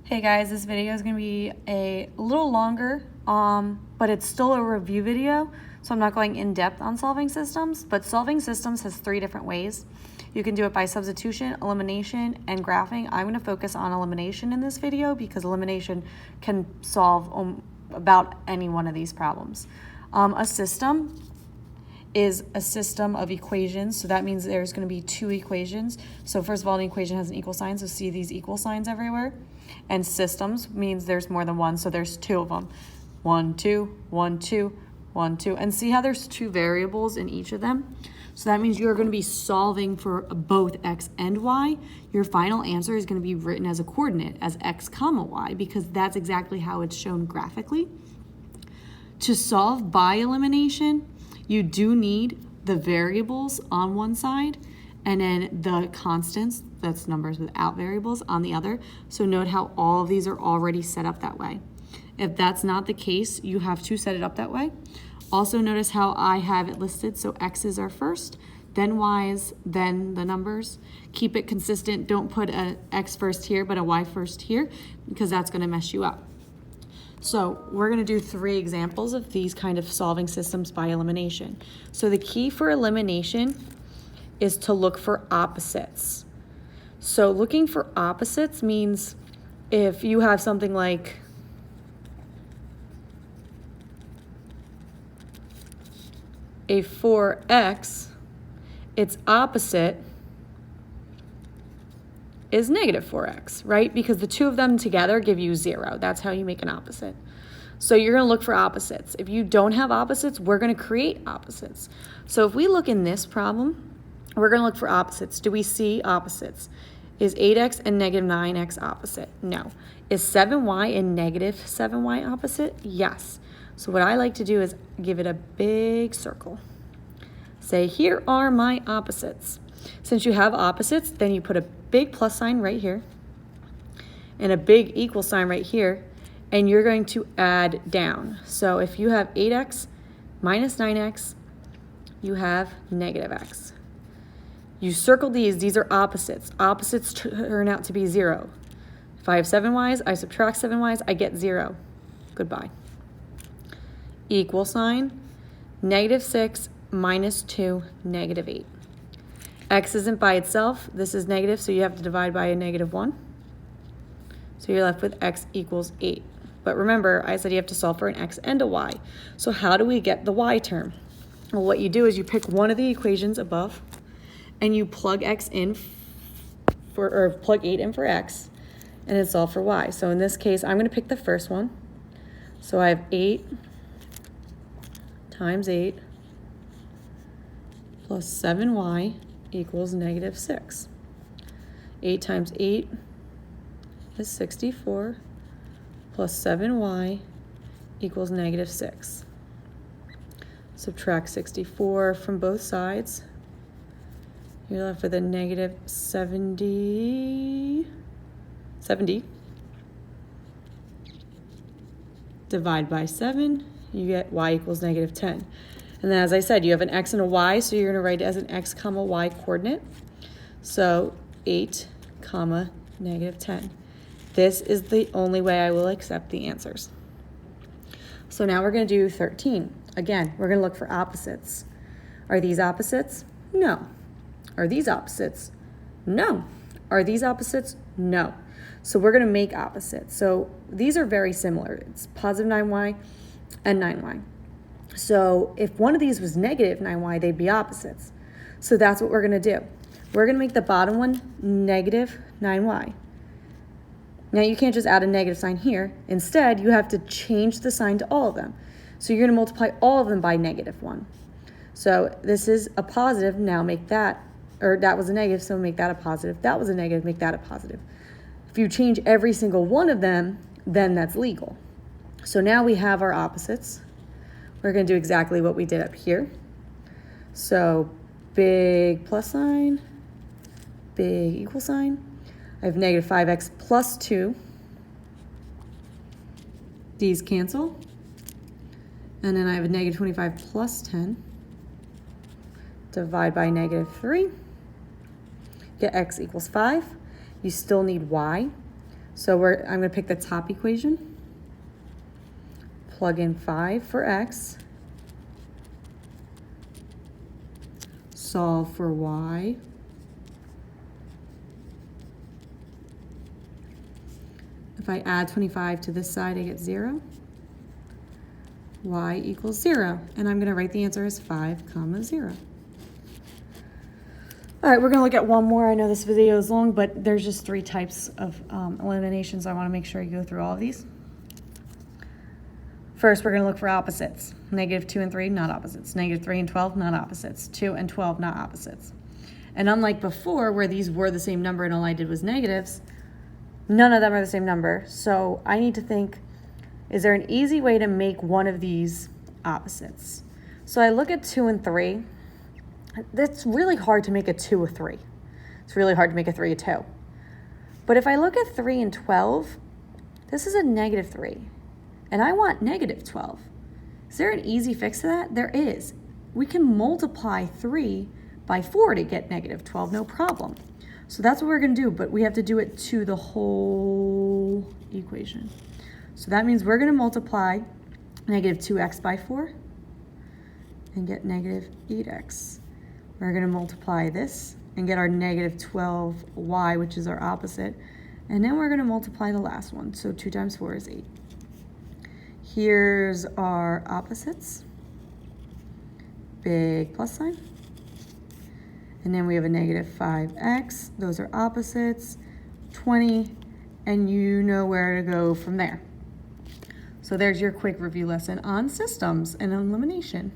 Hey guys, this video is going to be a little longer, but it's still a review video, so I'm not going in depth on solving systems, but solving systems has 3 different ways. You can do it by substitution, elimination, and graphing. I'm going to focus on elimination in this video because elimination can solve about any one of these problems. A system is a system of equations, so that means there's going to be 2 equations. So first of all, an equation has an equal sign, so see these equal signs everywhere. And systems means there's more than one, so there's 2 of them. 1, 2, 1, 2, 1, 2. And see how there's 2 variables in each of them? So that means you're going to be solving for both x and y. Your final answer is going to be written as a coordinate, as x comma y, because that's exactly how it's shown graphically. To solve by elimination, you do need the variables on one side and then the constants, that's numbers without variables, on the other. So note how all of these are already set up that way. If that's not the case, you have to set it up that way. Also notice how I have it listed, so x's are first, then y's, then the numbers. Keep it consistent, don't put an x first here but a y first here, because that's gonna mess you up. So we're going to do 3 examples of these kind of solving systems by elimination. So the key for elimination is to look for opposites. So looking for opposites means if you have something like a 4x, its opposite is negative 4x, right? Because the 2 of them together give you 0. That's how you make an opposite. So you're going to look for opposites. If you don't have opposites, we're going to create opposites. So if we look in this problem, we're going to look for opposites. Do we see opposites? Is 8x and negative 9x opposite? No. Is 7y and negative 7y opposite? Yes. So what I like to do is give it a big circle. Say, here are my opposites. Since you have opposites, then you put a big plus sign right here and a big equal sign right here, and you're going to add down. So if you have 8x minus 9x, you have negative x. You circle these are opposites. Opposites turn out to be 0. If I have 7y's, I subtract 7y's, I get 0. Goodbye. Equal sign, negative 6 minus 2, negative 8. X isn't by itself. This is negative, so you have to divide by a negative 1. So you're left with x equals 8. But remember, I said you have to solve for an x and a y. So how do we get the y term? Well, what you do is you pick one of the equations above, and you plug x in or plug 8 in for x, and then solve for y. So in this case, I'm going to pick the first one. So I have 8 times 8 plus 7y equals negative 6. 8 times 8 is 64 plus 7y equals negative 6. Subtract 64 from both sides. You're left with a negative 70. Divide by 7, you get y equals negative 10. And then, as I said, you have an x and a y, so you're going to write it as an x comma y coordinate. So 8 comma negative 10. This is the only way I will accept the answers. So now we're going to do 13. Again, we're going to look for opposites. Are these opposites? No. Are these opposites? No. Are these opposites? No. So we're going to make opposites. So these are very similar. It's positive 9y and 9y. So if one of these was negative 9y, they'd be opposites. So that's what we're going to do. We're going to make the bottom one negative 9y. Now you can't just add a negative sign here. Instead, you have to change the sign to all of them. So you're going to multiply all of them by negative 1. So this is a positive, now make that, or that was a negative, so make that a positive. That was a negative, make that a positive. If you change every single one of them, then that's legal. So now we have our opposites. We're going to do exactly what we did up here. So big plus sign, big equal sign. I have negative 5x plus 2. These cancel. And then I have a negative 25 plus 10. Divide by negative 3. Get x equals 5. You still need y. So I'm gonna pick the top equation, plug in 5 for x, solve for y, if I add 25 to this side, I get 0. Y equals 0. And I'm going to write the answer as 5, 0. All right, we're going to look at one more. I know this video is long, but there's just 3 types of eliminations. I want to make sure you go through all of these. First, we're going to look for opposites. -2 and 3, not opposites. -3 and 12, not opposites. 2 and 12, not opposites. And unlike before, where these were the same number and all I did was negatives, none of them are the same number. So I need to think, is there an easy way to make one of these opposites? So I look at 2 and 3. It's really hard to make a 2 a 3. It's really hard to make a 3 a 2. But if I look at 3 and 12, this is a -3. And I want -12. Is there an easy fix to that? There is. We can multiply 3 by 4 to get -12, no problem. So that's what we're going to do, but we have to do it to the whole equation. So that means we're going to multiply -2x by 4 and get -8x. We're going to multiply this and get our -12y, which is our opposite. And then we're going to multiply the last one. So 2 times 4 is 8. Here's our opposites. Big plus sign. And then we have a -5x. Those are opposites. 20. And you know where to go from there. So there's your quick review lesson on systems and elimination.